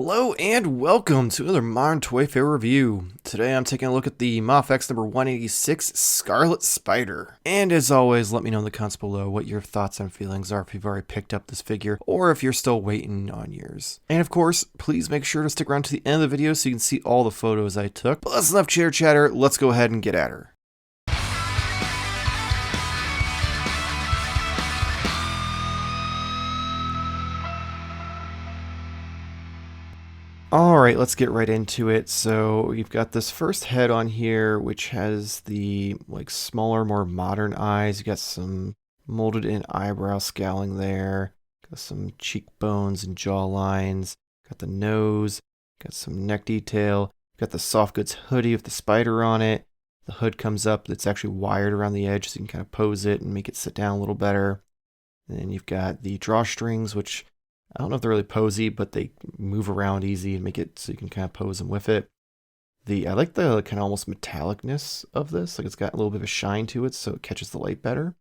Hello and welcome to another Modern Toy Fair review. Today I'm taking a look at the Mafex number 186 Scarlet Spider. And as always, let me know in the comments below what your thoughts and feelings are if you've already picked up this figure or if you're still waiting on yours. And of course, please make sure to stick around to the end of the video so you can see all the photos I took. But that's enough chitter chatter, let's go ahead and get at her. Alright, let's get right into it. So you've got this first head on here, which has the smaller, more modern eyes. You got some molded in eyebrow scaling there. Got some cheekbones and jaw lines. Got the nose. Got some neck detail. Got the soft goods hoodie with the spider on it. The hood comes up. It's actually wired around the edge, so you can kind of pose it and make it sit down a little better. And then you've got the drawstrings, which I don't know if they're really posy, but they move around easy and make it so you can kind of pose them with it. I like the kind of almost metallicness of this. Like it's got a little bit of a shine to it, so it catches the light better.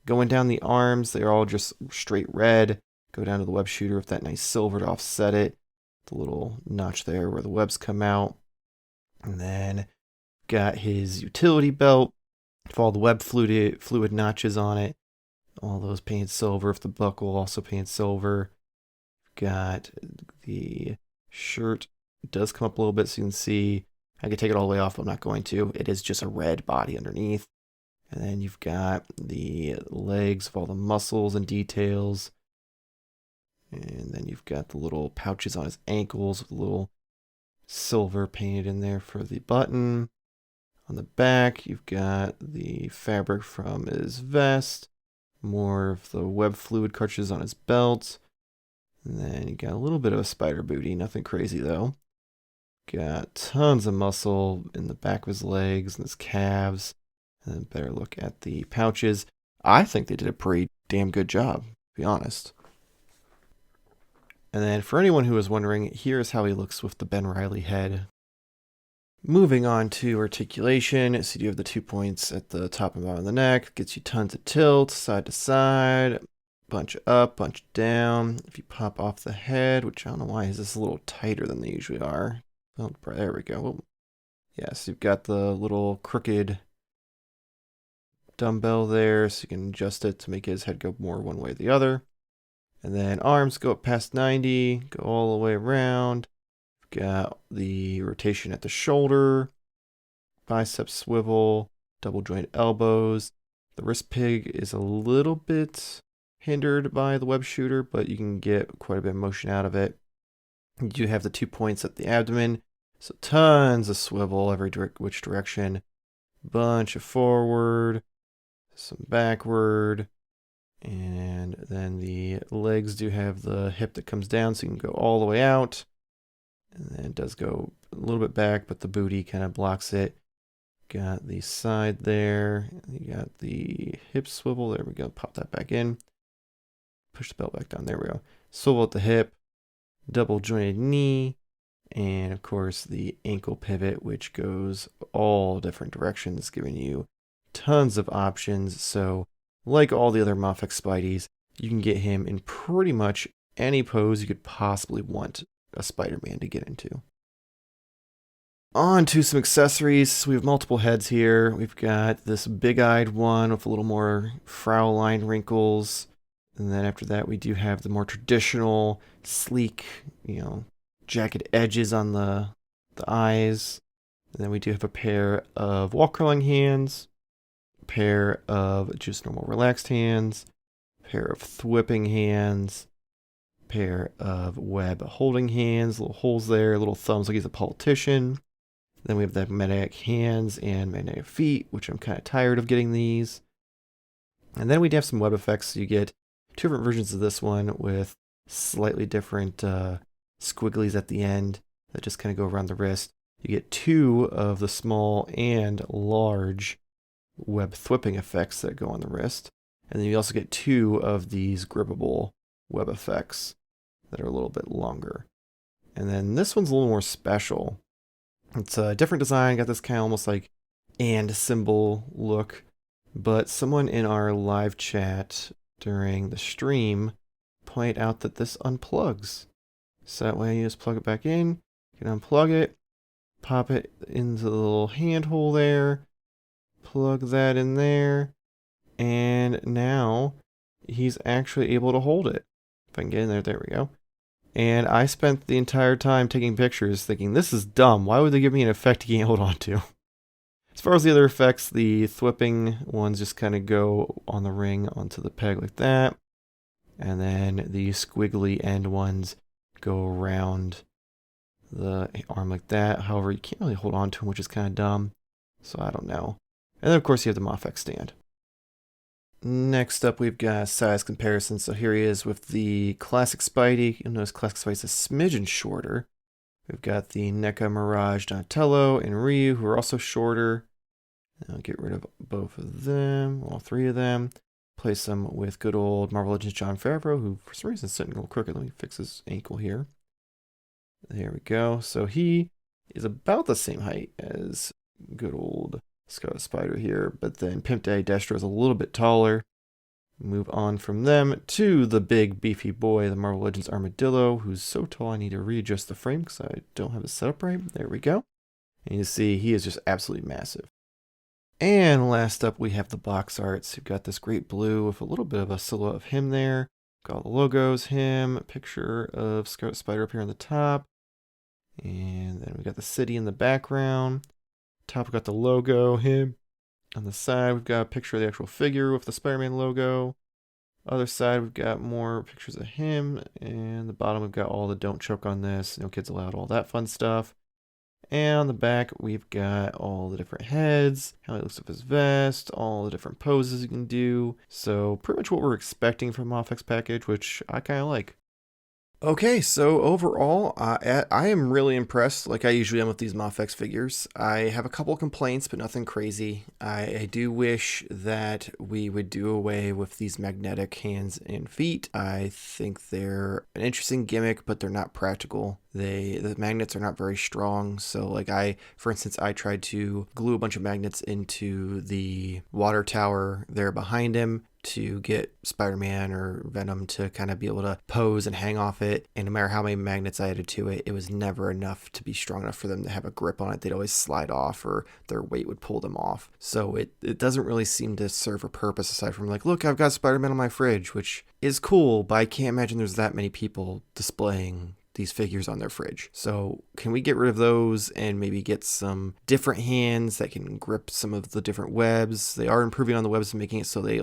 Going down the arms, they're all just straight red. Go down to the web shooter with that nice silver to offset it. The little notch there where the webs come out. And then got his utility belt with all the web fluid notches on it. All those painted silver, with the buckle also painted silver. Got the shirt. It does come up a little bit so you can see. I could take it all the way off, but I'm not going to. It is just a red body underneath. And then you've got the legs of all the muscles and details. And then you've got the little pouches on his ankles with a little silver painted in there for the button. On the back, you've got the fabric from his vest. More of the web fluid cartridges on his belt. And then you got a little bit of a spider booty, nothing crazy though. Got tons of muscle in the back of his legs and his calves. And then better look at the pouches. I think they did a pretty damn good job, to be honest. And then for anyone who was wondering, here's how he looks with the Ben Reilly head. Moving on to articulation, so you do have the 2 points at the top and bottom of the neck. Gets you tons of tilt, side to side. Bunch up, bunch down. If you pop off the head, which I don't know why is this a little tighter than they usually are. Oh, there we go. Yeah, so you've got the little crooked dumbbell there, so you can adjust it to make his head go more one way or the other. And then arms go up past 90, go all the way around. You've got the rotation at the shoulder, bicep swivel, double joint elbows. The wrist pig is a little bit hindered by the web shooter, but you can get quite a bit of motion out of it. You do have the 2 points at the abdomen, so tons of swivel every which direction. Bunch of forward, some backward, and then the legs do have the hip that comes down, so you can go all the way out. And then it does go a little bit back, but the booty kind of blocks it. Got the side there. You got the hip swivel. There we go. Pop that back in. Push the belt back down. There we go. Swivel at the hip. Double jointed knee. And of course the ankle pivot, which goes all different directions, giving you tons of options. So like all the other Mafex Spideys, you can get him in pretty much any pose you could possibly want a Spider-Man to get into. On to some accessories. So we have multiple heads here. We've got this big-eyed one with a little more frown-line wrinkles. And then after that, we do have the more traditional, sleek, jagged edges on the eyes. And then we do have a pair of wall curling hands, a pair of just normal relaxed hands, a pair of thwipping hands, pair of web holding hands, little holes there, little thumbs like he's a politician. Then we have the magnetic hands and magnetic feet, which I'm kind of tired of getting these. And then we do have some web effects. So you get 2 different versions of this one with slightly different squigglies at the end that just kind of go around the wrist. You get 2 of the small and large web thwipping effects that go on the wrist. And then you also get 2 of these grippable web effects that are a little bit longer. And then this one's a little more special. It's a different design, got this kind of almost like and symbol look, but someone in our live chat during the stream pointed out that this unplugs. So that way you just plug it back in, you can unplug it, pop it into the little handhole there, plug that in there, and now he's actually able to hold it. If I can get in there, there we go. And I spent the entire time taking pictures thinking, this is dumb. Why would they give me an effect he can't hold on to? As far as the other effects, the thwipping ones just kind of go on the ring onto the peg like that. And then the squiggly end ones go around the arm like that. However, you can't really hold on to them, which is kind of dumb. So I don't know. And then, of course, you have the Mafex stand. Next up, we've got size comparison. So here he is with the Classic Spidey. You'll notice Classic Spidey's a smidgen shorter. We've got the NECA, Mirage, Donatello, and Ryu, who are also shorter. I'll get rid of both of them, all three of them. Place them with good old Marvel Legends Jon Favreau, who for some reason is sitting a little crooked. Let me fix his ankle here. There we go. So he is about the same height as good old Scarlet Spider here, but then Pimp Daddy Destro is a little bit taller. Move on from them to the big beefy boy, the Marvel Legends Armadillo, who's so tall I need to readjust the frame because I don't have it set up right. There we go. And you see he is just absolutely massive. And last up we have the box arts. You've got this great blue with a little bit of a silhouette of him there. Got all the logos, him, a picture of Scarlet Spider up here on the top. And then we got the city in the background. Top we got the logo, him. On the side we've got a picture of the actual figure with the Spider-Man logo. Other side we've got more pictures of him. And the bottom we've got all the don't choke on this, no kids allowed, all that fun stuff. And on the back we've got all the different heads, how he looks with his vest, all the different poses you can do. So pretty much what we're expecting from Mafex package, which I kind of like. Okay, so overall, I am really impressed, like I usually am with these Mafex figures. I have a couple complaints, but nothing crazy. I do wish that we would do away with these magnetic hands and feet. I think they're an interesting gimmick, but they're not practical. The magnets are not very strong. So like for instance, I tried to glue a bunch of magnets into the water tower there behind him to get Spider-Man or Venom to kind of be able to pose and hang off it. And no matter how many magnets I added to it, it was never enough to be strong enough for them to have a grip on it. They'd always slide off or their weight would pull them off. So it doesn't really seem to serve a purpose aside from like, look, I've got Spider-Man on my fridge, which is cool, but I can't imagine there's that many people displaying these figures on their fridge. So can we get rid of those and maybe get some different hands that can grip some of the different webs? They are improving on the webs and making it so they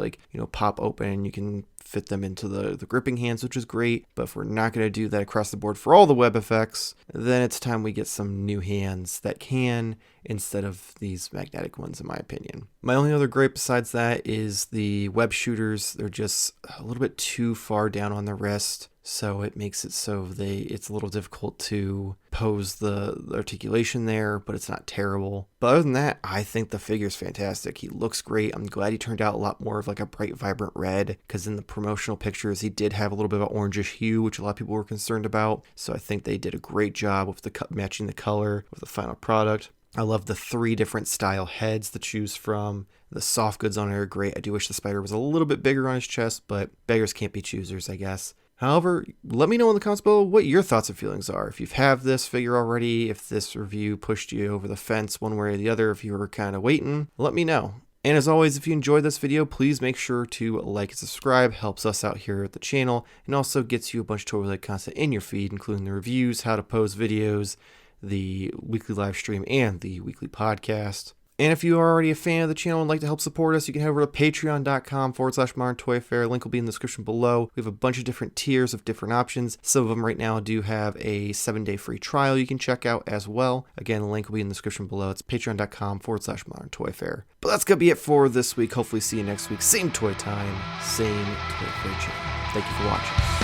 pop open and you can fit them into the gripping hands, which is great. But if we're not going to do that across the board for all the web effects, then it's time we get some new hands that can, instead of these magnetic ones, in my opinion. My only other gripe besides that is the web shooters. They're just a little bit too far down on the wrist. So it makes it so it's a little difficult to pose the articulation there, but it's not terrible. But other than that, I think the figure's fantastic. He looks great. I'm glad he turned out a lot more of like a bright, vibrant red, because in the promotional pictures, he did have a little bit of an orangish hue, which a lot of people were concerned about. So I think they did a great job with matching the color with the final product. I love the 3 different style heads to choose from. The soft goods on it are great. I do wish the spider was a little bit bigger on his chest, but beggars can't be choosers, I guess. However, let me know in the comments below what your thoughts and feelings are. If you have this figure already, if this review pushed you over the fence one way or the other, if you were kind of waiting, let me know. And as always, if you enjoyed this video, please make sure to like and subscribe. Helps us out here at the channel and also gets you a bunch of toy related content in your feed, including the reviews, how to pose videos, the weekly live stream, and the weekly podcast. And if you are already a fan of the channel and like to help support us, you can head over to patreon.com/moderntoyfair. Link will be in the description below. We have a bunch of different tiers of different options. Some of them right now do have a 7-day free trial you can check out as well. Again, the link will be in the description below. It's patreon.com/moderntoyfair. But that's going to be it for this week. Hopefully see you next week. Same toy time, same toy fair channel. Thank you for watching.